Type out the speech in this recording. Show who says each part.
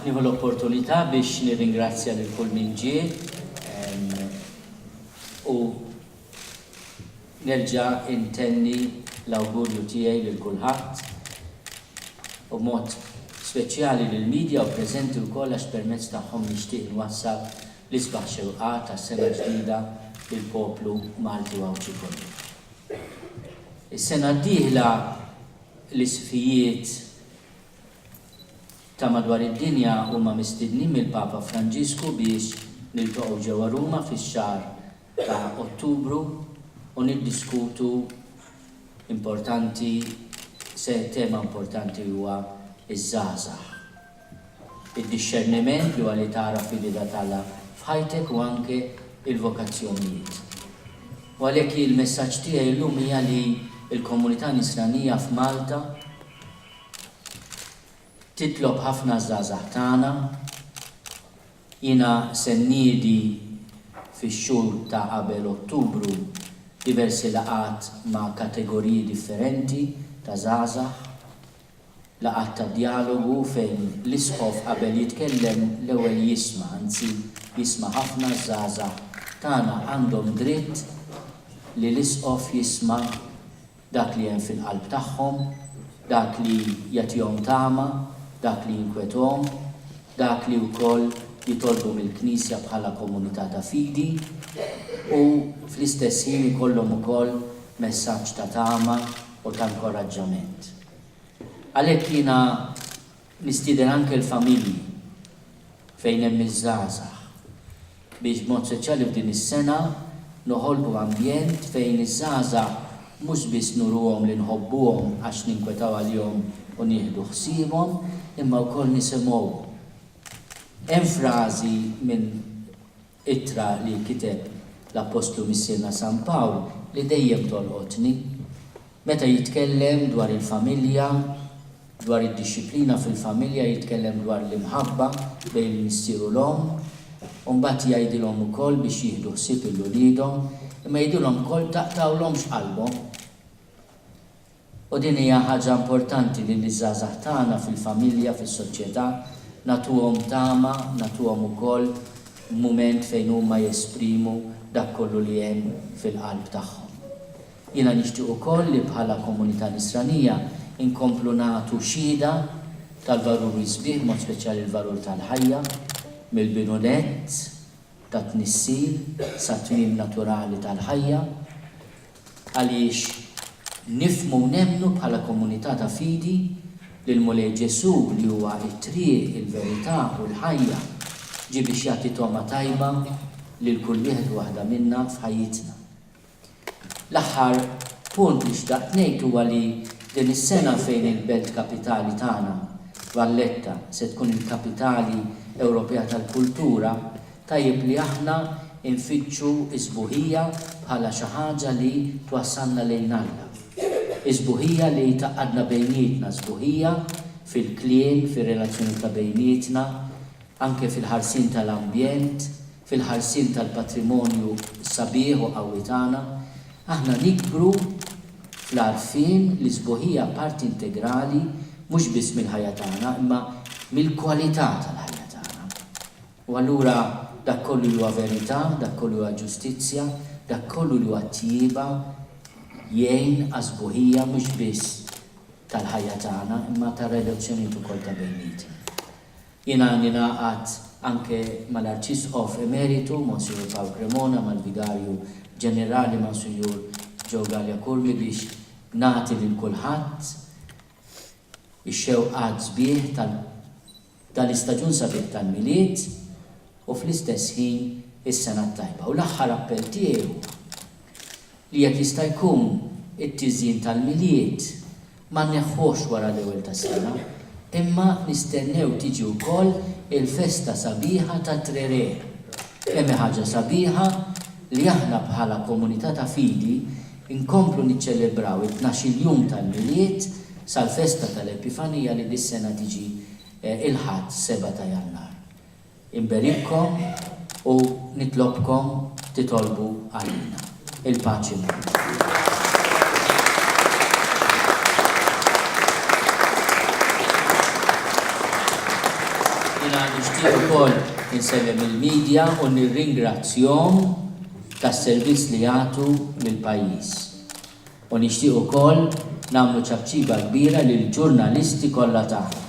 Speaker 1: nieħu l-opportunità biex nirringrazzja lil kull min ġie u nerġa' intenni l-awgurju tiegħi lil kulħadd u mod speċjali lil media u preżenti wkoll għax permezz tagħhom nixtieq nwassal l-isbaħ xewqat tas-sena ġdida lill-poplu Malti u Awċi kollu. Is-sena d-dieħla l-isfijiet ta' madwar id-dinja huma mistidnin mill-Papa Franġisku biex niltaqgħu ġewwa Ruma fix-xahar ta' Ottubru u niddiskutu tema importanti huwa iż-żgħażagħ. Id-dixxerniment li huwa li tara fil-ida tagħha f'ħajtek u anke il-vokazzjonijiet. U għalhekk il-messaġġ tiegħi llum hija li l-komunità Nisranija f'Malta titlob ħafna żgħażagħ tagħna. Jiena se nniedi fix-xhur ta' qabel Ottubru diversi laqgħat ma' kategoriji differenti ta' żgħażagħ, laqgħat ta' dialogu fejn l-isqof qabel jitkellem l-ewwel jisma', anzi jisma' ħafna żgħażagħ tagħna għandhom dritt li l-isqof jisma' dak li hemm fil-qalb tagħhom, dak li jagħtihom tama, dak li jinkwethom, dak li wkoll jitolbu mill-Knisja bħala komunità ta' fidi u fl-istess ħin ikollhom ukoll messaġġ ta' tama u ta' inkoraġġament. Għalhekk jiena nistieden anke l-familji fejn hemm iż-żgħażagħ biex b'mod speċjali f'din is-sena noħolqu ambjent fejn iż-żgħażagħ mhux biss nuruhom li nħobbuhom għax ninkwetaw għalihom u nieħdu ħsiebhom, imma wkoll nisimgħuhom. Hemm frażi minn ittra li kiteb l-Apostlu Missierna San Pawl li dejjem tolqotni. Meta jitkellem dwar il-familja, dwar id-dixxiplina fil-familja, jitkellem dwar l-imħabba bejn il-missieru l-om, u mbagħad jgħidilhom ukoll biex jieħdu ħsieb il-wliedhom, imma jgħidulhom ukoll taqtawlhomx qalbhom. U din hija ħaġa importanti li l-żgħażagħ tagħna fil-familja, fis-soċjetà, nagħtuhom tama, nagħtuhom ukoll mument fejn huma jesprimu dak kollu li hemm fil-qalb tagħhom. Jiena nixtieq ukoll li bħala komunità Nisranija inkomplu nagħtu xhieda tal-valuri sbieħ, mod speċjali l-valur tal-ħajja, mill-binunet tat-tnissir sa tmiem naturali tal-ħajja, għaliex nifhmu nemmnu bħala komunità ta' fidi li l-Mulej Ġesu li huwa t-triq, il-verità u l-ħajja ġie biex jagħti toma tajba lil kull wieħed waħda minna f'ħajjitna. L-aħħar punt li xtaqt ngħid huwa li din is-sena fejn il-belt kapitali tagħna Valletta se tkun il-kapitali Ewropea tal-kultura, tajjeb li aħna infittxu isbuħija bħala xi ħaġa li twassalna lejn Alla. Isbuħija li taqadna bejnietna, isbuħija fil-kliem, fir-relazzjoni ta' bejnietna, anke fil-ħarsin tal-ambjent, fil-ħarsin tal-patrimonju sabiħ u qawwi tagħna. Aħna nikbru fl-għarfien li isbuħija parti integrali mhux biss mill-ħajja tagħna, imma mill-kwalità tal-ħajja tagħna. U allura dak kollu li huwa verità, dak kollu huwa ġustizzja, dak kollu li huwa tjieba jgħin għasbuħija mhux biss tal-ħajja tagħna, imma tar-relazzjonijiet ukoll ta' bejnietna. Jiena ningħaqad anke mal-Arċisqof Emeritu, Monsignor Pawl Cremona, mal-Vigarju Ġenerali Monsignor Joe Gallia Kurmi biex nagħti lil kulħadd ix-xewqat sbieħ tal-istaġun sabiħ tal-miliet u fl-istess ħin is-sena tajba. U l-aħħar appell tiegħu li jekk jista' jkun it-tiżjien tal-miliet ma nneħħux wara l-ewwel tas-sena, imma nistennew tiġi wkoll il-festa sabiħa ta' Trerè. Hemm ħaġa sabiħa li aħna bħala komunità ta' fidi inkomplu niċċelebraw it-12 jum tal-miliet sal-festa tal-Epifanija li dis-sena tiġi il-ħadd 7 ta' Jannar. Inberikkom u nitlobkom titolbu għalina. Il-paċi. Jina nixtieq ukoll insellem il-medja u nirringrazzjahom tas-servizz li jagħtu lill-pajjiż. U nixtieq ukoll nagħmlu ċabċiba kbira lill ġurnalisti kollha tagħna.